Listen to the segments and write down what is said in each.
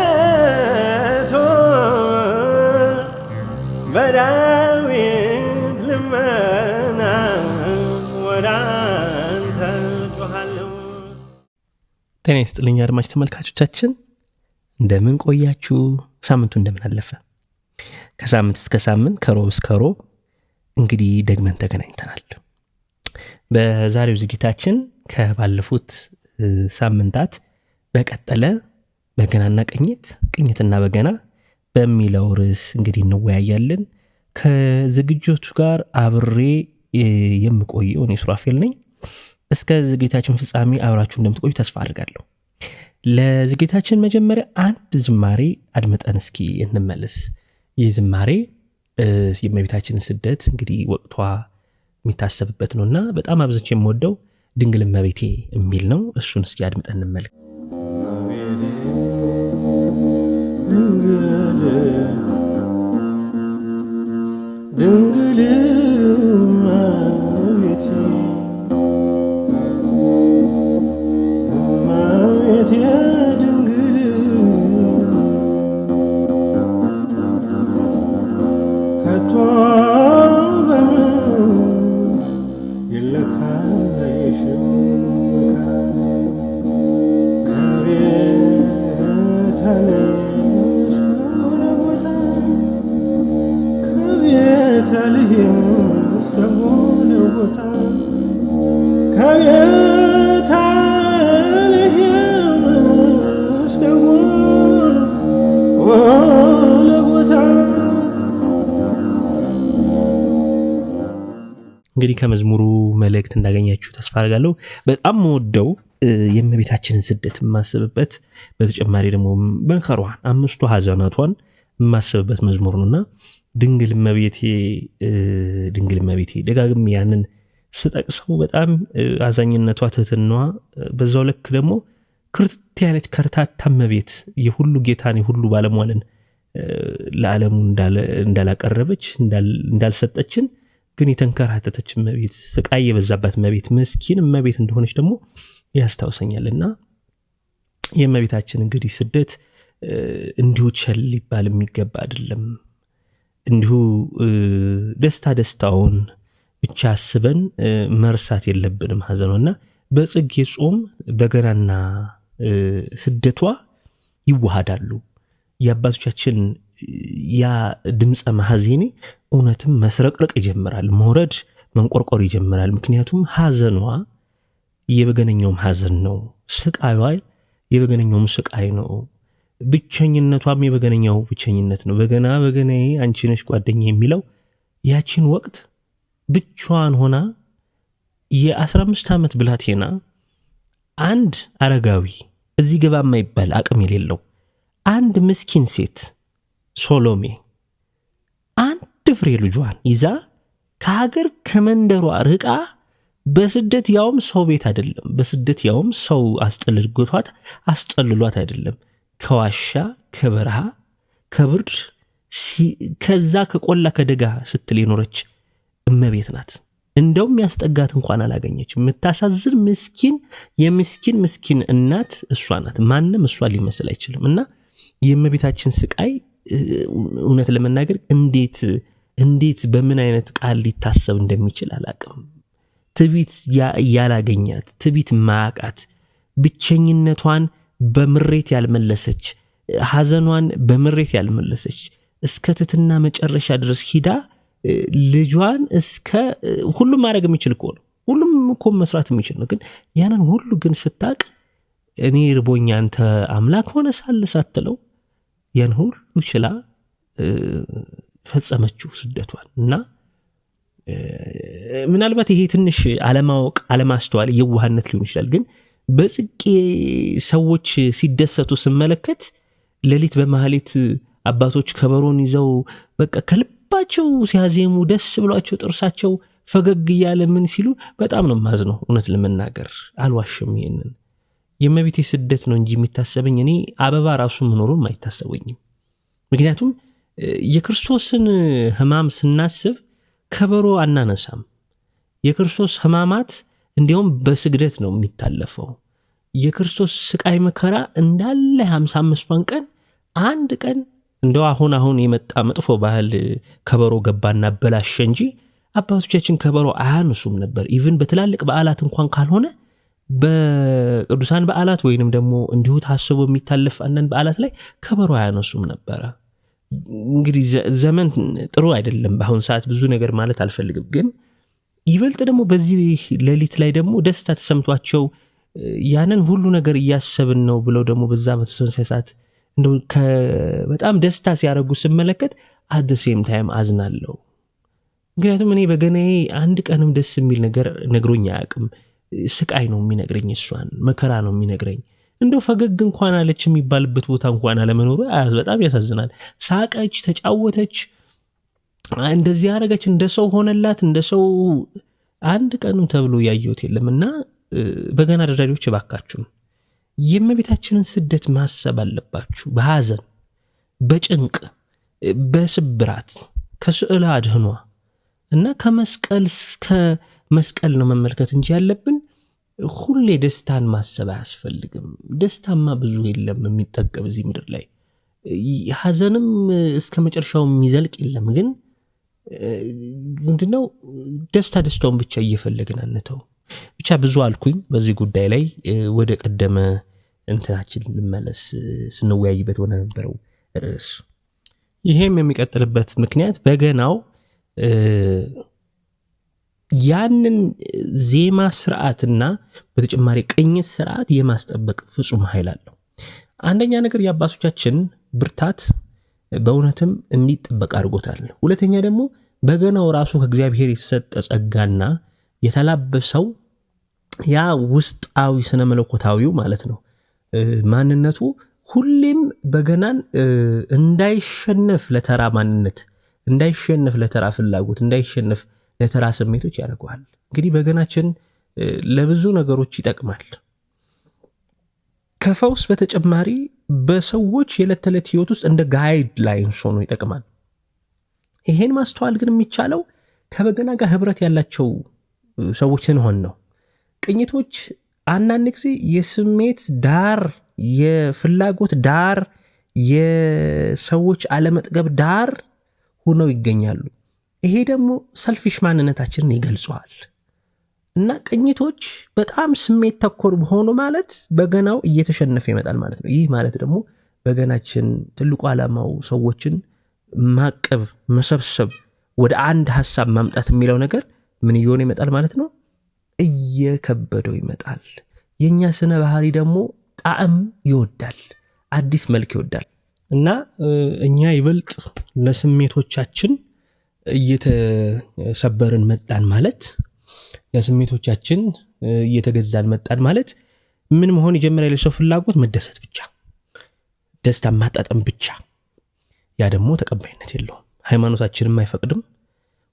አቤቱ በዳዊት ልመና ወደ አንተ ጮኻለሁ። ጤና ይስጥልኝ አድማጭ ተመልካቾቻችን፣ እንደምን ቆያችሁ? ሳምንቱ እንደምን አለፈ? ከሳምንት እስከ ሳምንት ከሮብ እስከ ሮብ እንግዲህ ደግመን ተገናኝተናል። በዛሬው ዝግጅታችን ከባለፉት ሳምንታት በቀጠለ በገናና ቅኝትና በገና በሚለው ርዕስ እንግዲህ እንወያያለን። ከዝግጅቱ ጋር አብሬ የምቆየው እኔ ሱራፌል ነኝ። እስከ ዝግጅታችን ፍጻሜ አብራችሁ እንደምትቆዩ ተስፋ አድርጋለሁ። ለዝግጅታችን መጀመሪያ አንድ ዝማሬ አድምጠን እስኪ እንመለስ። ይህ ዝማሬ የእመቤታችንን ስደት እንግዲህ ወቅቷ የሚታሰብበት ነውና በጣም አብዝቼ የምወደው ድንግል እመቤቴ የሚል ነው። እሱን እስኪ አድምጠን እንመልከት። ድንግል እንግዲህ ከመዝሙሩ መልእክት እንዳገኛችሁ ተስፋ አድርጋለሁ። በጣም ወደው የእመቤታችንን ስደት የማስብበት በተጨማሪ ደግሞ መከሯን አምስቱ ሐዘናቷን የማስብበት መዝሙር ነውና ድንግል እመቤቴ ደጋግሜ ያንን ስጠቅሰው በጣም አዛኝነቷ፣ ትህትናዋ፣ በዛው ልክ ደግሞ ክርት ያለች ከርታታ እመቤት የሁሉ ጌታን የሁሉ ባለሟልን ለዓለሙ እንዳላቀረበች እንዳልሰጠችን ግን የተንከራተተች እመቤት፣ ስቃይ የበዛባት እመቤት፣ ምስኪን እመቤት እንደሆነች ደግሞ ያስታውሰኛልና የእመቤታችን እንግዲህ ስደት እንዲሁ ቸል ሊባል የሚገባ አይደለም። እንዲሁ ደስታውን ብቻ አስበን መርሳት የለብንም ሐዘኗና በጽጌ ጾም በገናና ስደቷ ይዋሃዳሉ። የአባቶቻችን ያ ድምፀ ማሐዜኔ እውነትም መስረቅረቅ ይጀምራል፣ መውረድ መንቆርቆር ይጀምራል። ምክንያቱም ሐዘኗ የበገነኛውም ሐዘን ነው፣ ስቃይዋ የበገነኛውም ስቃይ ነው፣ ብቸኝነቷም የበገነኛው ብቸኝነት ነው። በገናዬ አንቺ ነሽ ጓደኛ የሚለው ያቺን ወቅት ብቻዋን ሆና የ15 ዓመት ብላቴና አንድ አረጋዊ እዚህ ገባ የማይባል አቅም የሌለው አንድ ምስኪን ሴት ሶሎሜ አንድ ፍሬ ልጇን ይዛ ከሀገር ከመንደሯ ርቃ በስደት ያውም ሰው ቤት አይደለም፣ በስደት ያውም ሰው አስጠልሏት አይደለም፣ ከዋሻ ከበረሃ ከብርድ ከዛ ከቆላ ከደጋ ስትል የኖረች እመቤት ናት። እንደውም ያስጠጋት እንኳን አላገኘች። የምታሳዝን ምስኪን እናት እሷ ናት። ማንም እሷ ሊመስል አይችልም። እና የእመቤታችን ስቃይ እውነት ለመናገር እንዴት በምን አይነት ቃል ሊታሰብ እንደሚችል አላቅም። ትቢት ያላገኛት፣ ትቢት ማቃት፣ ብቸኝነቷን በምሬት ያልመለሰች፣ ሐዘኗን በምሬት ያልመለሰች እስከ ትትና መጨረሻ ድረስ ሂዳ ልጇን እስከ ሁሉም ማድረግ የሚችል እኮ ነው፣ ሁሉም እኮ መስራት የሚችል ነው። ግን ያንን ሁሉ ግን ስታቅ እኔ ርቦኛ አንተ አምላክ ሆነ ሳለ ሳትለው ያን ሁሉ ችላ ፈጸመችው ስደቷን። እና ምናልባት ይሄ ትንሽ አለማወቅ፣ አለማስተዋል፣ የዋህነት ሊሆን ይችላል። ግን በጽጌ ሰዎች ሲደሰቱ ስመለከት ሌሊት በመሐሌት አባቶች ከበሮን ይዘው በቃ ከልባቸው ሲያዜሙ ደስ ብሏቸው ጥርሳቸው ፈገግ እያለ ምን ሲሉ በጣም ነው ማዝነው። እውነት ለመናገር አልዋሽም። ይሄንን የእመቤቴ ስደት ነው እንጂ የሚታሰበኝ እኔ አበባ ራሱ መኖሩም አይታሰበኝም። ምክንያቱም የክርስቶስን ሕማም ስናስብ ከበሮ አናነሳም። የክርስቶስ ሕማማት እንዲያውም በስግደት ነው የሚታለፈው። የክርስቶስ ስቃይ መከራ እንዳለ 55ን ቀን አንድ ቀን እንደው አሁን የመጣ መጥፎ ባህል ከበሮ ገባና በላሸ እንጂ አባቶቻችን ከበሮ አያነሱም ነበር። ኢቭን በትላልቅ በዓላት እንኳን ካልሆነ በቅዱሳን በዓላት ወይንም ደግሞ እንዲሁ ታስቦ የሚታለፍ አንዳንድ በዓላት ላይ ከበሮ አያነሱም ነበረ። እንግዲህ ዘመን ጥሩ አይደለም። በአሁን ሰዓት ብዙ ነገር ማለት አልፈልግም፣ ግን ይበልጥ ደግሞ በዚህ ሌሊት ላይ ደግሞ ደስታ ተሰምቷቸው ያንን ሁሉ ነገር እያሰብን ነው ብለው ደግሞ በዛ በተሰንሰ ሰዓት እንደው በጣም ደስታ ሲያደርጉ ስመለከት አት ሴም ታይም አዝናለሁ። ምክንያቱም እኔ በገናዬ አንድ ቀንም ደስ የሚል ነገር ነግሮኝ አያውቅም። ስቃይ ነው የሚነግረኝ፣ እሷን መከራ ነው የሚነግረኝ። እንደው ፈገግ እንኳን አለች የሚባልበት ቦታ እንኳን አለመኖሩ በጣም ያሳዝናል። ሳቀች፣ ተጫወተች፣ እንደዚህ ያደረገች፣ እንደ ሰው ሆነላት፣ እንደ ሰው አንድ ቀንም ተብሎ ያየሁት የለምና በገና ደራሪዎች እባካችሁን የእመቤታችንን ስደት ማሰብ አለባችሁ። በሐዘን፣ በጭንቅ፣ በስብራት ከስዕለ አድህኗ እና ከመስቀል እስከ መስቀል ነው መመልከት እንጂ ያለብን ሁሌ ደስታን ማሰብ አያስፈልግም። ደስታማ ብዙ የለም የሚጠገብ እዚህ ምድር ላይ። ሐዘንም እስከ መጨረሻው የሚዘልቅ የለም። ግን ምንድነው ደስታውን ብቻ እየፈለግን አንተው። ብቻ ብዙ አልኩኝ በዚህ ጉዳይ ላይ። ወደ ቀደመ እንትናችን ልመለስ፣ ስንወያይበት ሆነ ነበረው ርዕስ። ይሄም የሚቀጥልበት ምክንያት በገናው ያንን ዜማ ስርዓትና በተጨማሪ ቅኝት ስርዓት የማስጠበቅ ፍጹም ኃይል አለው። አንደኛ ነገር የአባቶቻችን ብርታት በእውነትም እንዲጠበቅ አድርጎታል። ሁለተኛ ደግሞ በገናው ራሱ ከእግዚአብሔር የተሰጠ ጸጋና የተላበሰው ያ ውስጣዊ ስነ መለኮታዊው ማለት ነው ማንነቱ ሁሌም በገናን እንዳይሸነፍ ለተራ ማንነት፣ እንዳይሸነፍ ለተራ ፍላጎት፣ እንዳይሸነፍ ለተራ ስሜቶች ያደርገዋል። እንግዲህ በገናችን ለብዙ ነገሮች ይጠቅማል። ከፈውስ በተጨማሪ በሰዎች የዕለት ተዕለት ህይወት ውስጥ እንደ ጋይድ ላይንስ ሆኖ ይጠቅማል። ይሄን ማስተዋል ግን የሚቻለው ከበገና ጋር ህብረት ያላቸው ሰዎች ስንሆን ነው። ቅኝቶች አንዳንድ ጊዜ የስሜት ዳር፣ የፍላጎት ዳር፣ የሰዎች አለመጥገብ ዳር ሆነው ይገኛሉ። ይሄ ደግሞ ሰልፊሽ ማንነታችንን ይገልጸዋል። እና ቅኝቶች በጣም ስሜት ተኮር ሆኖ ማለት በገናው እየተሸነፈ ይመጣል ማለት ነው። ይህ ማለት ደግሞ በገናችን ትልቁ ዓላማው ሰዎችን ማቀብ፣ መሰብሰብ፣ ወደ አንድ ሐሳብ ማምጣት የሚለው ነገር ምን እየሆነ ይመጣል ማለት ነው? እየከበደው ይመጣል። የኛ ስነ ባህሪ ደግሞ ጣዕም ይወዳል፣ አዲስ መልክ ይወዳል። እና እኛ ይበልጥ ለስሜቶቻችን እየተሰበርን መጣን ማለት፣ ለስሜቶቻችን እየተገዛን መጣን ማለት ምን መሆን ይጀምራል? የሰው ፍላጎት መደሰት ብቻ፣ ደስታ ማጣጣም ብቻ። ያ ደግሞ ተቀባይነት የለውም፣ ሃይማኖታችንም አይፈቅድም።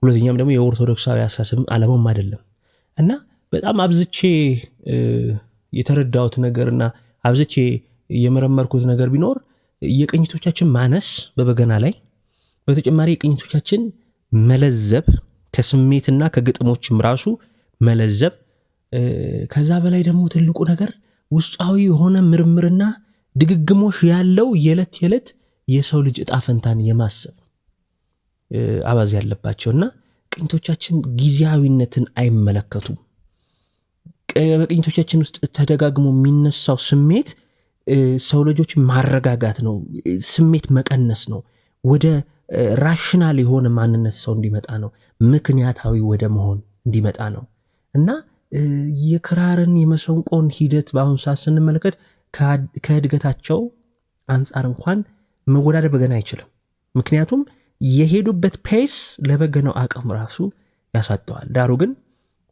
ሁለተኛም ደግሞ የኦርቶዶክሳዊ አስተሳሰብም ዓለማውም አይደለም። እና በጣም አብዝቼ የተረዳሁት ነገርና አብዝቼ የመረመርኩት ነገር ቢኖር የቅኝቶቻችን ማነስ በበገና ላይ፣ በተጨማሪ የቅኝቶቻችን መለዘብ፣ ከስሜትና ከግጥሞችም ራሱ መለዘብ፣ ከዛ በላይ ደግሞ ትልቁ ነገር ውስጣዊ የሆነ ምርምርና ድግግሞሽ ያለው የዕለት የዕለት የሰው ልጅ ዕጣ ፈንታን የማሰብ አባዝ ያለባቸውና ቅኝቶቻችን ጊዜያዊነትን አይመለከቱም። በቅኝቶቻችን ውስጥ ተደጋግሞ የሚነሳው ስሜት ሰው ልጆች ማረጋጋት ነው፣ ስሜት መቀነስ ነው፣ ወደ ራሽናል የሆነ ማንነት ሰው እንዲመጣ ነው፣ ምክንያታዊ ወደ መሆን እንዲመጣ ነው። እና የክራርን የመሰንቆን ሂደት በአሁኑ ሰዓት ስንመለከት ከእድገታቸው አንጻር እንኳን መወዳደር በገና አይችልም። ምክንያቱም የሄዱበት ፔስ ለበገናው አቅም ራሱ ያሳጠዋል። ዳሩ ግን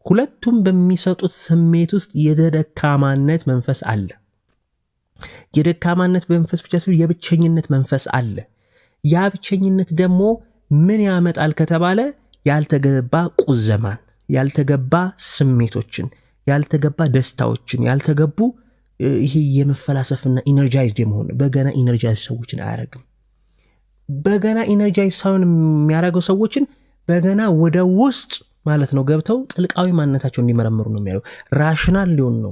ሁለቱም በሚሰጡት ስሜት ውስጥ የደካማነት መንፈስ አለ። የደካማነት መንፈስ ብቻ ሳይሆን የብቸኝነት መንፈስ አለ። ያ ብቸኝነት ደግሞ ምን ያመጣል ከተባለ ያልተገባ ቁዘማን፣ ያልተገባ ስሜቶችን፣ ያልተገባ ደስታዎችን፣ ያልተገቡ ይሄ የመፈላሰፍና ኢነርጃይዝድ የመሆን። በገና ኢነርጃይዝ ሰዎችን አያረግም። በገና ኢነርጃይዝ ሳይሆን የሚያደርገው ሰዎችን በገና ወደ ውስጥ ማለት ነው ገብተው ጥልቃዊ ማንነታቸው እንዲመረምሩ ነው የሚያደርገው። ራሽናል ሊሆን ነው፣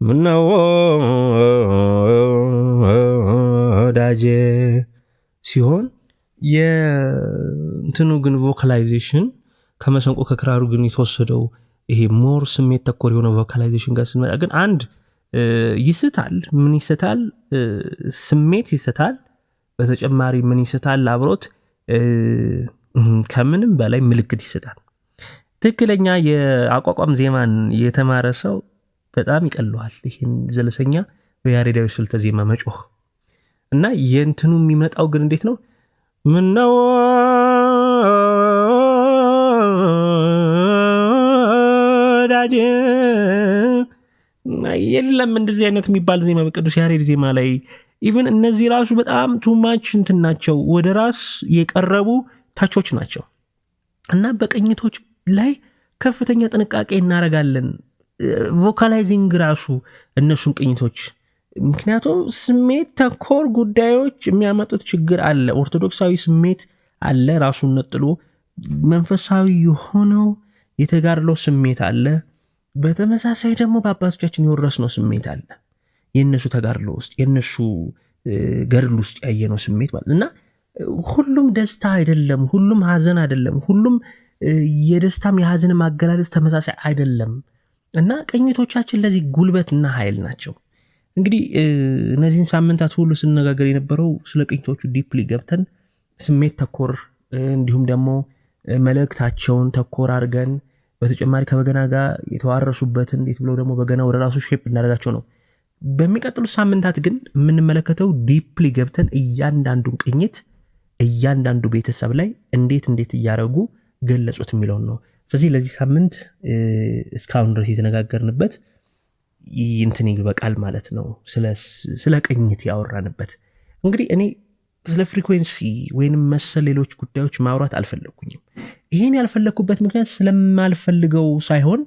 ምነው ወዳጄ ሲሆን የእንትኑ ግን ቮካላይዜሽን ከመሰንቆ ከክራሩ ግን የተወሰደው ይሄ ሞር ስሜት ተኮር የሆነ ቮካላይዜሽን ጋር ስንመጣ ግን አንድ ይስታል። ምን ይስታል? ስሜት ይስታል። በተጨማሪ ምን ይስታል? አብሮት ከምንም በላይ ምልክት ይስታል። ትክክለኛ የአቋቋም ዜማን የተማረ ሰው በጣም ይቀለዋል ይህን ዘለሰኛ በያሬዳዊ ስልተ ዜማ መጮህ እና የእንትኑ የሚመጣው ግን እንዴት ነው? ምነው ወዳጄ የለም እንደዚህ አይነት የሚባል ዜማ በቅዱስ ያሬድ ዜማ ላይ ኢቭን እነዚህ ራሱ በጣም ቱማች እንትን ናቸው፣ ወደ ራስ የቀረቡ ታቾች ናቸው እና በቅኝቶች ላይ ከፍተኛ ጥንቃቄ እናረጋለን። ቮካላይዚንግ ራሱ እነሱን ቅኝቶች ምክንያቱም ስሜት ተኮር ጉዳዮች የሚያመጡት ችግር አለ። ኦርቶዶክሳዊ ስሜት አለ ራሱን ነጥሎ፣ መንፈሳዊ የሆነው የተጋድሎ ስሜት አለ። በተመሳሳይ ደግሞ በአባቶቻችን የወረስነው ስሜት አለ። የእነሱ ተጋድሎ ውስጥ የእነሱ ገድል ውስጥ ያየነው ስሜት ማለት እና ሁሉም ደስታ አይደለም፣ ሁሉም ሀዘን አይደለም፣ ሁሉም የደስታም የሀዘንም አገላለጽ ተመሳሳይ አይደለም እና ቅኝቶቻችን ለዚህ ጉልበትና ኃይል ናቸው። እንግዲህ እነዚህን ሳምንታት ሁሉ ስንነጋገር የነበረው ስለ ቅኝቶቹ ዲፕሊ ገብተን ስሜት ተኮር እንዲሁም ደግሞ መልእክታቸውን ተኮር አድርገን በተጨማሪ ከበገና ጋር የተዋረሱበትን እንዴት ብለው ደግሞ በገና ወደ ራሱ ሼፕ እናደርጋቸው ነው። በሚቀጥሉት ሳምንታት ግን የምንመለከተው ዲፕሊ ገብተን እያንዳንዱን ቅኝት እያንዳንዱ ቤተሰብ ላይ እንዴት እያደረጉ ገለጹት የሚለውን ነው። ስለዚህ ለዚህ ሳምንት እስካሁን ድረስ የተነጋገርንበት እንትን ይበቃል ማለት ነው። ስለ ቅኝት ያወራንበት እንግዲህ እኔ ስለ ፍሪኩዌንሲ ወይንም መሰል ሌሎች ጉዳዮች ማውራት አልፈለግኩኝም። ይሄን ያልፈለግኩበት ምክንያት ስለማልፈልገው ሳይሆን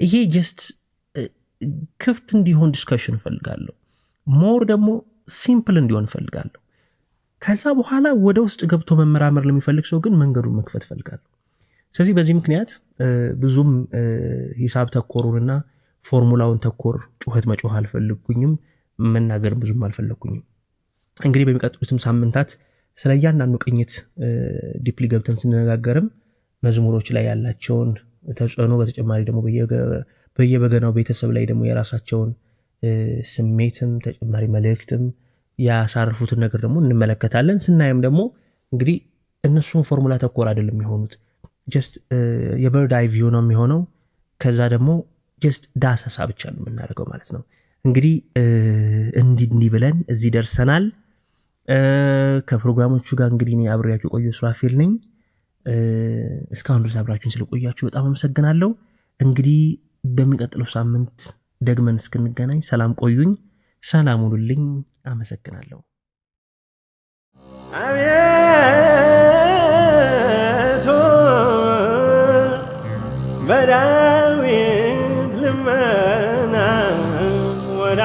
ይሄ ጀስት ክፍት እንዲሆን ዲስከሽን እፈልጋለሁ። ሞር ደግሞ ሲምፕል እንዲሆን እፈልጋለሁ። ከዛ በኋላ ወደ ውስጥ ገብቶ መመራመር ለሚፈልግ ሰው ግን መንገዱን መክፈት እፈልጋለሁ። ስለዚህ በዚህ ምክንያት ብዙም ሂሳብ ተኮሩንና ፎርሙላውን ተኮር ጩኸት መጮህ አልፈልግኩኝም፣ መናገርም ብዙም አልፈለግኩኝም። እንግዲህ በሚቀጥሉትም ሳምንታት ስለ እያንዳንዱ ቅኝት ዲፕሊ ገብተን ስንነጋገርም መዝሙሮች ላይ ያላቸውን ተጽዕኖ በተጨማሪ ደግሞ በየበገናው ቤተሰብ ላይ ደግሞ የራሳቸውን ስሜትም ተጨማሪ መልእክትም ያሳርፉትን ነገር ደግሞ እንመለከታለን። ስናየም ደግሞ እንግዲህ እነሱን ፎርሙላ ተኮር አይደለም የሚሆኑት፣ ጀስት የበርድ አይ ቪው ነው የሚሆነው። ከዛ ደግሞ ጀስት ዳሰሳ ብቻ ነው የምናደርገው ማለት ነው። እንግዲህ እንዲህ ብለን እዚህ ደርሰናል። ከፕሮግራሞቹ ጋር እንግዲህ እኔ አብሬያችሁ ቆዩ ሱራፌል ነኝ። እስካሁን ድረስ አብራችሁን ስለቆያችሁ በጣም አመሰግናለሁ። እንግዲህ በሚቀጥለው ሳምንት ደግመን እስክንገናኝ ሰላም ቆዩኝ። ሰላም ሁኑልኝ። አመሰግናለሁ። አቤቱ በዳዊት ልመና ወደ